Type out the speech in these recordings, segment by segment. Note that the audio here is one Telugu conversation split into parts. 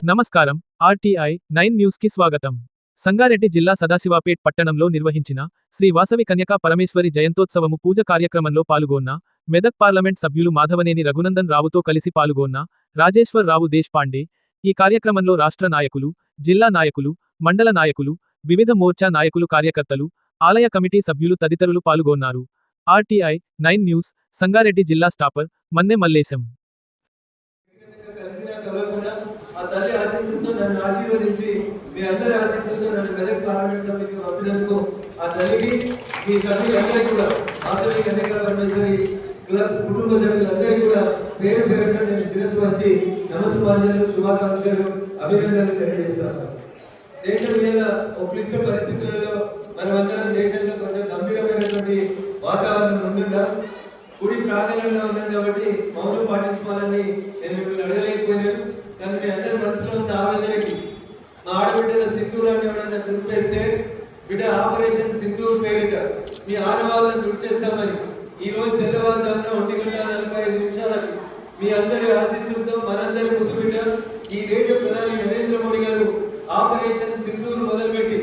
నమస్కారం. ఆర్టీఐ 9 న్యూస్ కి స్వాగతం. సంగారెడ్డి జిల్లా సదాశివపేట్ పట్టణంలో నిర్వహించిన శ్రీ వాసవి కన్యకా పరమేశ్వరి జయంతోత్సవము పూజ కార్యక్రమంలో పాల్గొన్న మెదక్ పార్లమెంట్ సభ్యులు మాధవనేని రఘునందన్ రావుతో కలిసి పాల్గొన్న రాజేశ్వర్ రావు దేశ్పాండే. ఈ కార్యక్రమంలో రాష్ట్ర నాయకులు, జిల్లా నాయకులు, మండల నాయకులు, వివిధ మోర్చా నాయకులు, కార్యకర్తలు, ఆలయ కమిటీ సభ్యులు తదితరులు పాల్గొన్నారు. ఆర్టీఐ 9 న్యూస్ సంగారెడ్డి జిల్లా స్టాపర్ మన్నె మల్లేశం. ఆ తల్లి ఆశీస్సులతో నన్ను ఆశీర్వదించి మీ అందరి ఆశీస్సులతో నన్ను మెదక్ పార్లమెంట్ సభ్యులకు పంపినందుకు ఆ తల్లికి మీ సభ్యులందరికీ కూడా వాసవి కన్యకా పరమేశ్వరి క్లబ్ కుటుంబ సభ్యులందరికీ కూడా పేరు పేరున నేను శిరస్సు వచ్చి నమస్కారాలు, శుభాకాంక్షలు, అభినందనలు తెలియజేస్తాను. దేశం మీద ఒక క్లిష్ట పరిస్థితులలో మనమందరం దేశంలో కొంచెం గంభీరమైనటువంటి వాతావరణం ఉంటుందా, గుడి ప్రాంగణంలో ఉన్నాం కాబట్టి మౌనం పాటించుకోవాలని నేను మిమ్మల్ని అడగలేకపోయినాను. కానీ మీ అందరి మనసులో ఉన్న ఆవేదనకి మా ఆడబిడ్డల సింధూరాన్ని ఎవరైనా దుడిపేస్తే బిడ్డ ఆపరేషన్ సింధూర్ పేరిట మీ ఆడవాళ్ళని దుడిచేస్తామని ఈ రోజు తెల్లవారుజామున 1:45 మీ అందరి ఆశీస్సులతో మనందరి ముందు బిడ్డ ఈ దేశ ప్రధాని నరేంద్ర మోడీ గారు ఆపరేషన్ సింధూర్ మొదలుపెట్టి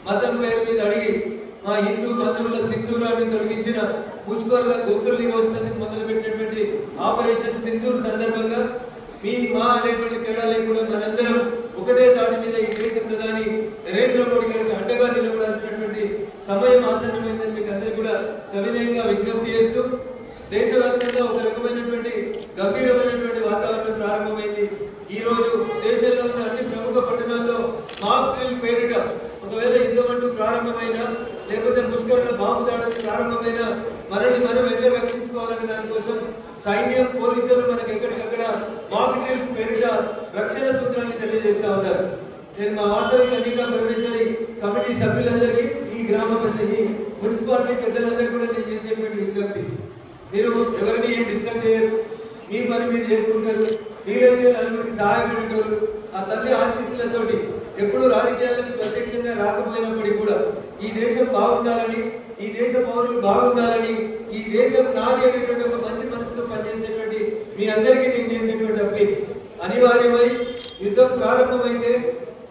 మతం పేరు మీద అడిగి మా హిందూ బంధువుల సింధూరాన్ని తొలగించిన ముస్లింల గొంతుల్ని వస్తుంది మొదలుపెట్టినటువంటి ఆపరేషన్ సింధూర్ సందర్భంగా మీ మా అనేటువంటి తేడా లేకుండా మనందరం ఒకటే తాటి మీద ఈ దేశ ప్రధాని నరేంద్ర మోడీ గారికి అండగా నిలబడాల్సినటువంటి సమయం ఆసన్నమైందని మీకు అందరికీ కూడా సవినయంగా విజ్ఞప్తి చేస్తూ దేశవ్యాప్తంగా ఒక రకమైనటువంటి గంభీరమైనటువంటి వాతావరణం ప్రారంభమైంది. ఈ రోజు దేశంలో ఉన్న అన్ని ప్రముఖ పట్టణాల్లో మాక్ డ్రిల్ పేరిట ఒకవేళ యుద్ధమంటూ ప్రారంభమైన లేకపోతే ముష్కరుల బాంబు దాడులు ప్రారంభమైన మనల్ని మనం ఎట్లా రక్షించుకోవాలనే దానికోసం సైన్యం, పోలీసులు మనకి ఎక్కడికక్కడ మాక్ డ్రిల్స్ పేరిట రక్షణ సూత్రాన్ని తెలియజేస్తా ఉన్నారు. నేను మా వాసవి కన్యకా పరమేశ్వరి కమిటీ సభ్యులందరికీ, ఈ గ్రామ పెద్దకి, మున్సిపాలిటీ పెద్దలందరికీ కూడా నేను చేసేటువంటి విజ్ఞప్తి, మీరు ఎవరిని ఏం డిస్టర్బ్ చేయరు, మీ పని మీరు చేసుకుంటారు, మీరైతే నలుగురికి సహాయపడేటోళ్ళు. ఆ తల్లి ఆశీస్సులతోటి ఎప్పుడు రాజకీయాలను ప్రత్యక్షంగా రాకపోయినప్పటికీ కూడా ఈ దేశం బాగుండాలని, ఈ దేశ పౌరులు బాగుండాలని, ఈ దేశం నాది అనేటువంటి ఒక మంచి మనసుతో పనిచేసేటువంటి మీ అందరికీ నేను చేసేటువంటి అప్పీల్ అనివార్యమై యుద్ధం ప్రారంభమైతే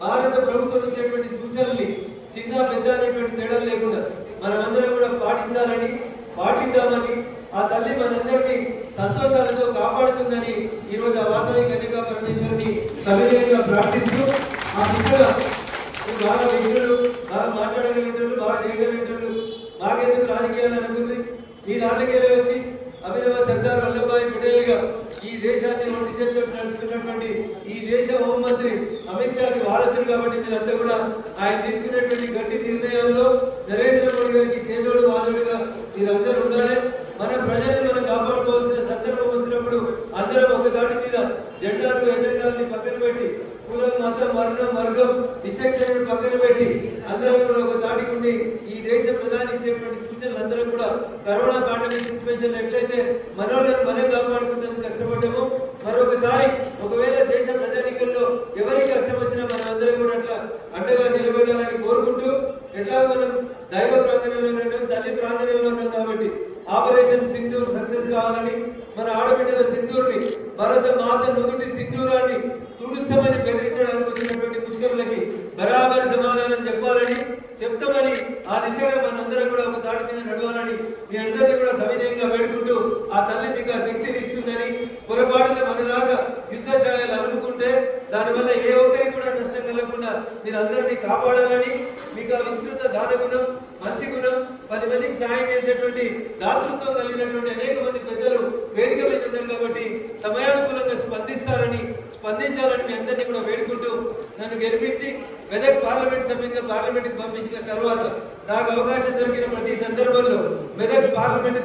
భారత ప్రభుత్వం ఇచ్చేటువంటి సూచనల్ని చిన్న పెద్ద అనేటువంటి తేడా లేకుండా మనమందరం కూడా పాటిద్దామని, ఆ తల్లి మనందరినీ సంతోషాలతో కాపాడుతుందని ఈరోజు ఆ వాసవి కన్యకా పరమేశ్వరిని సవినయంగా ప్రార్థిస్తూ, ఆ దిశగా బాగా విఘ్నులు, బాగా మాట్లాడగలిగేటోళ్ళు, బాగా చేయగలిగేటోళ్ళు, మాకెందుకు రాజకీయాలు అనుకుంది, ఈ దాంట్లోకెళ్ళి వచ్చి అభినవ సర్దార్ వల్లభాయ్ పటేల్గా ఈ దేశాన్ని ఒంటి చేతిలో నడుపుతున్నటువంటి ఈ దేశ హోంమంత్రి అమిత్ షాకి వారసులు కాబట్టి మీరంతా కూడా ఆయన తీసుకున్నటువంటి గట్టి నిర్ణయాల్లో నరేంద్ర మోడీ గారికి చేదోడు వాదుడుగా మీరందరూ ఉండాలి. మన ప్రజల్ని మనం కాపాడుకోవాల్సిన సందర్భం వచ్చినప్పుడు అందరం ఒక దాటి మీద జెండాలు, ఎజెండాలని పక్కన పెట్టి, కులం, మతం, వర్గం విచక్షణను పక్కన పెట్టి అందరం కూడా ఒక దాటికి ఉండి ఈ దేశ ప్రధాని ఇచ్చేటువంటి సూచనలు అందరం కూడా కరోనా పాండమిక్ సిచ్యువేషన్ ఎట్లయితే మనోళ్ళని మనం కాపాడుకుంటే కష్టపడ్డామో, మరొకసారి ఒకవేళ దేశ ప్రజానికల్లో ఎవరికి కష్టం వచ్చినా మనం అందరం కూడా అట్లా అండగా నిలబడాలని కోరుకుంటూ, ఎట్లా మనం దైవ ప్రాంగణంలో ఉన్నాం, తల్లి ప్రాంగణంలో ఉన్నాం కాబట్టి ఆపరేషన్ సింధూర్ సక్సెస్ కావాలని, మన ఆడబిడ్డల సింధూర్ని, భరత మాత నుదుటి సింధూరాన్ని తుడుస్తామని బెదిరించడానికి వచ్చినటువంటి ముష్కరులకి బరాబర్ సమాధానం చెప్పాలని, చెప్తామని ఆ దిశగా మనందరం కూడా ఒక తాటి మీద నడవాలని మీ అందరినీ కూడా సవినయంగా వేడుకుంటూ, ఆ తల్లి మీకు ఆ శక్తిని ఇస్తుందని, పొరపాటున మనదాకా యుద్ధ ఛాయలు అనుకుంటే దానివల్ల ఏ ఒక్కరికి కూడా నష్టం కలగకుండా మీరు అందరినీ కాపాడాలని, మీకు ఆ విస్తృత దాన గుణం, మంచి గుణం, 10 మందికి సాయం చేసేటువంటి దాతృత్వం కలిగినటువంటి అనేక మంది పెద్దలు వేదిక మీద ఉన్నారు కాబట్టి సమయానుకూలంగా స్పందించాలని మీ అందరినీ కూడా వేడుకుంటూ, నన్ను గెలిపించి మెదక్ పార్లమెంట్ సభ్యునిగా పార్లమెంట్కి పంపించిన తర్వాత నాకు అవకాశం దొరికిన ప్రతి సందర్భంలో మెదక్ పార్లమెంట్